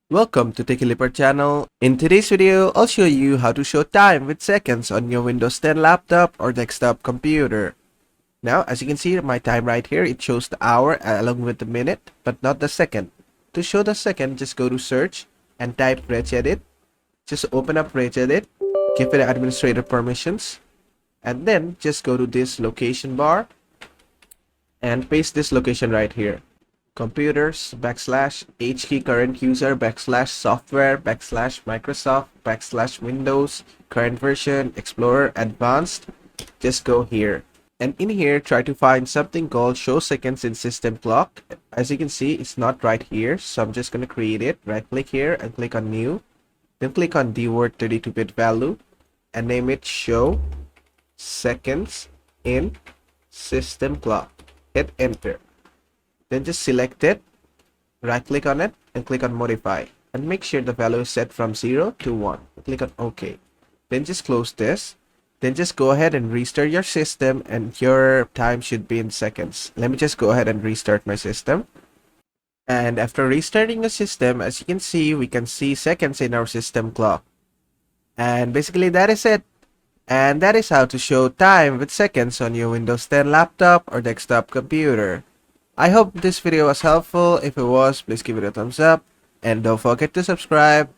Welcome to Techie Leopard channel. In today's video, I'll show you how to show time with seconds on your Windows 10 laptop or desktop computer. Now, as you can see, my time right here, it shows the hour along with the minute, but not the second. To show the second, just go to search and type regedit. Just open up regedit, give it administrator permissions, and then just go to this location bar and paste this location right here. Computers /h key current user /software /Microsoft Windows current version Explorer advanced. Just go here, and in here try to find something called show seconds in system clock. As you can see, it's not right here, so I'm just gonna create it. Right click here and click on new, then click on dword 32-bit value and name it show seconds in system clock. Hit enter. Then just select it, right click on it and click on modify, and make sure the value is set from 0 to 1. Click on OK. Then just close this. Then just go ahead and restart your system and your time should be in seconds. Let me just go ahead and restart my system. And after restarting the system, as you can see seconds in our system clock. And basically that is it. And that is how to show time with seconds on your Windows 10 laptop or desktop computer. I hope this video was helpful. If it was, please give it a thumbs up and don't forget to subscribe.